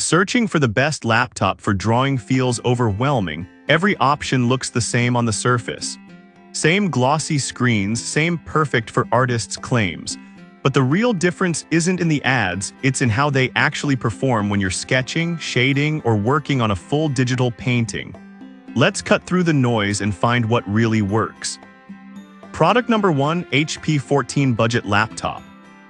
Searching for the best laptop for drawing feels overwhelming. Every option looks the same on the surface. Same glossy screens, same perfect for artists' claims. But the real difference isn't in the ads, it's in how they actually perform when you're sketching, shading, or working on a full digital painting. Let's cut through the noise and find what really works. Product number 1, HP 14 Budget Laptop.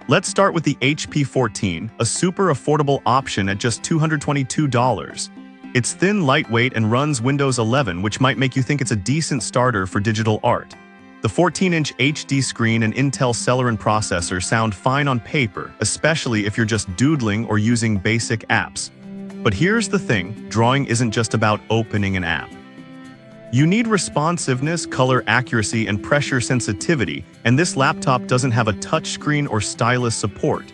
Let's start with the HP 14, a super affordable option at just $222. It's thin, lightweight, and runs Windows 11, which might make you think it's a decent starter for digital art. The 14-inch HD screen and Intel Celeron processor sound fine on paper, especially if you're just doodling or using basic apps. But here's the thing, drawing isn't just about opening an app. You need responsiveness, color accuracy, and pressure sensitivity, and this laptop doesn't have a touchscreen or stylus support.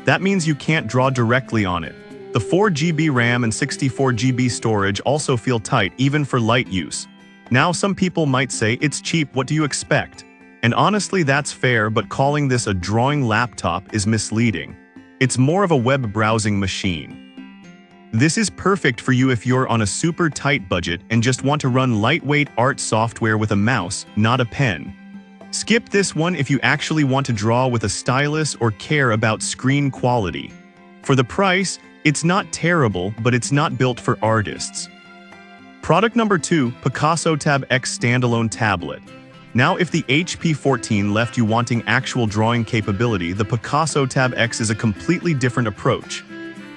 That means you can't draw directly on it. The 4 GB RAM and 64 GB storage also feel tight even for light use. Now some people might say it's cheap, what do you expect? And honestly that's fair, but calling this a drawing laptop is misleading. It's more of a web browsing machine. This is perfect for you if you're on a super tight budget and just want to run lightweight art software with a mouse, not a pen. Skip this one if you actually want to draw with a stylus or care about screen quality. For the price, it's not terrible, but it's not built for artists. Product number 2, Picasso Tab X Standalone Tablet. Now if the HP 14 left you wanting actual drawing capability, the Picasso Tab X is a completely different approach.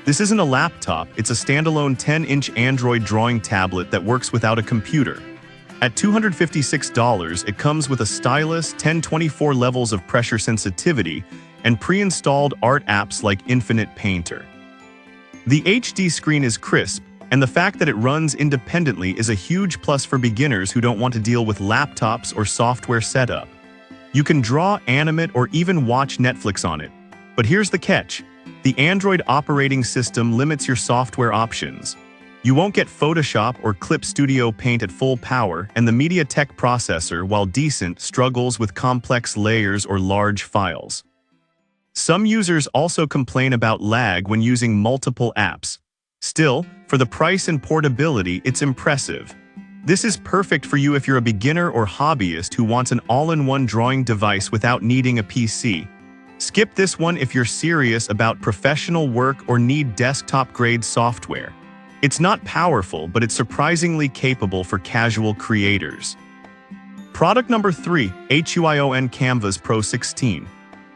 This isn't a laptop, it's a standalone 10-inch Android drawing tablet that works without a computer. At $256, it comes with a stylus, 1024 levels of pressure sensitivity, and pre-installed art apps like Infinite Painter. The HD screen is crisp, and the fact that it runs independently is a huge plus for beginners who don't want to deal with laptops or software setup. You can draw, animate, or even watch Netflix on it. But here's the catch. The Android operating system limits your software options. You won't get Photoshop or Clip Studio Paint at full power, and the MediaTek processor, while decent, struggles with complex layers or large files. Some users also complain about lag when using multiple apps. Still, for the price and portability, it's impressive. This is perfect for you if you're a beginner or hobbyist who wants an all-in-one drawing device without needing a PC. Skip this one if you're serious about professional work or need desktop-grade software. It's not powerful, but it's surprisingly capable for casual creators. Product number 3, HUION Canvas Pro 16.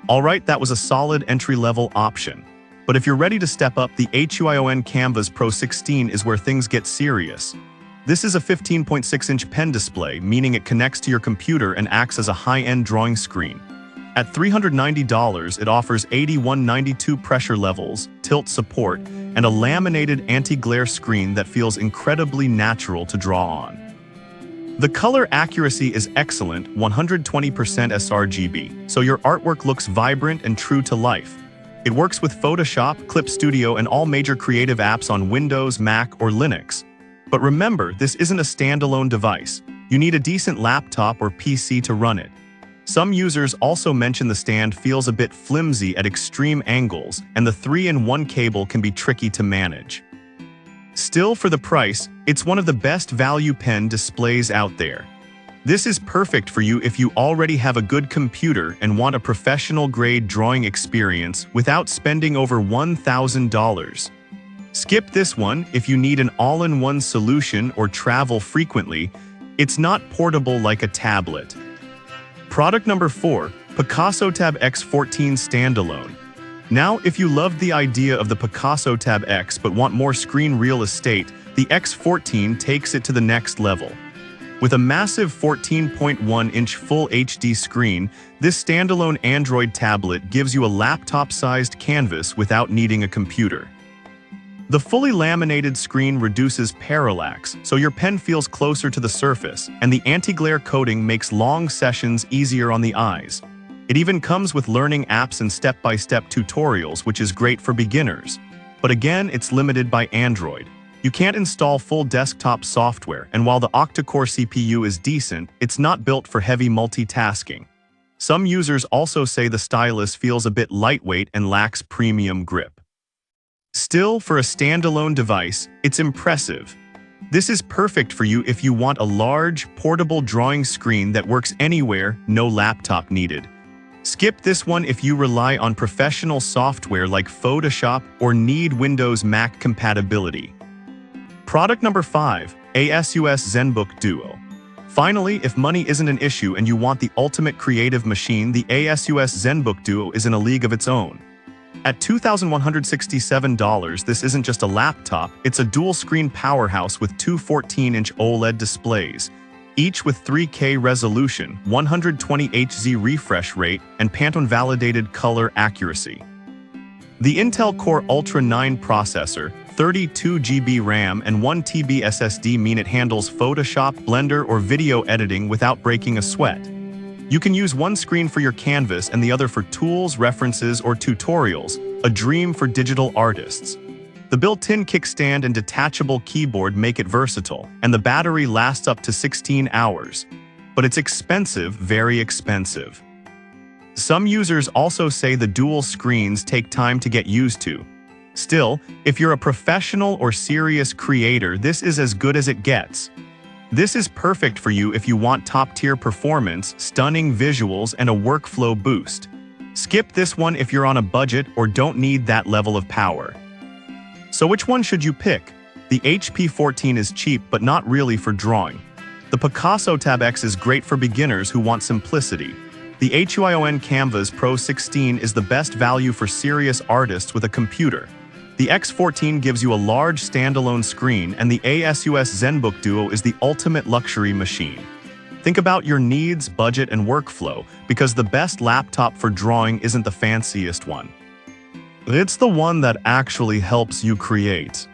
Alright, that was a solid entry-level option. But if you're ready to step up, the HUION Canvas Pro 16 is where things get serious. This is a 15.6-inch pen display, meaning it connects to your computer and acts as a high-end drawing screen. At $390, it offers 8192 pressure levels, tilt support, and a laminated anti-glare screen that feels incredibly natural to draw on. The color accuracy is excellent, 120% sRGB, so your artwork looks vibrant and true to life. It works with Photoshop, Clip Studio, and all major creative apps on Windows, Mac, or Linux. But remember, this isn't a standalone device. You need a decent laptop or PC to run it. Some users also mention the stand feels a bit flimsy at extreme angles, and the 3-in-1 cable can be tricky to manage. Still, for the price, it's one of the best value pen displays out there. This is perfect for you if you already have a good computer and want a professional-grade drawing experience without spending over $1,000. Skip this one if you need an all-in-one solution or travel frequently. It's not portable like a tablet. Product number 4, Picasso Tab X 14 Standalone. Now, if you loved the idea of the Picasso Tab X but want more screen real estate, the X14 takes it to the next level. With a massive 14.1-inch Full HD screen, this standalone Android tablet gives you a laptop-sized canvas without needing a computer. The fully laminated screen reduces parallax, so your pen feels closer to the surface, and the anti-glare coating makes long sessions easier on the eyes. It even comes with learning apps and step-by-step tutorials, which is great for beginners. But again, it's limited by Android. You can't install full desktop software, and while the octa-core CPU is decent, it's not built for heavy multitasking. Some users also say the stylus feels a bit lightweight and lacks premium grip. Still, for a standalone device, it's impressive. This is perfect for you if you want a large, portable drawing screen that works anywhere, no laptop needed. Skip this one if you rely on professional software like Photoshop or need Windows Mac compatibility. Product number 5, ASUS ZenBook Duo. Finally, if money isn't an issue and you want the ultimate creative machine, the ASUS ZenBook Duo is in a league of its own. At $2,167, this isn't just a laptop, it's a dual-screen powerhouse with two 14-inch OLED displays, each with 3K resolution, 120Hz refresh rate, and Pantone-validated color accuracy. The Intel Core Ultra 9 processor, 32GB RAM, and 1TB SSD mean it handles Photoshop, Blender, or video editing without breaking a sweat. You can use one screen for your canvas and the other for tools, references, or tutorials, a dream for digital artists. The built-in kickstand and detachable keyboard make it versatile, and the battery lasts up to 16 hours. But it's expensive, very expensive. Some users also say the dual screens take time to get used to. Still, if you're a professional or serious creator, this is as good as it gets. This is perfect for you if you want top-tier performance, stunning visuals, and a workflow boost. Skip this one if you're on a budget or don't need that level of power. So which one should you pick? The HP 14 is cheap but not really for drawing. The Picasso Tab X is great for beginners who want simplicity. The HUION Canvas Pro 16 is the best value for serious artists with a computer. The X14 gives you a large standalone screen, and the ASUS ZenBook Duo is the ultimate luxury machine. Think about your needs, budget, and workflow, because the best laptop for drawing isn't the fanciest one. It's the one that actually helps you create.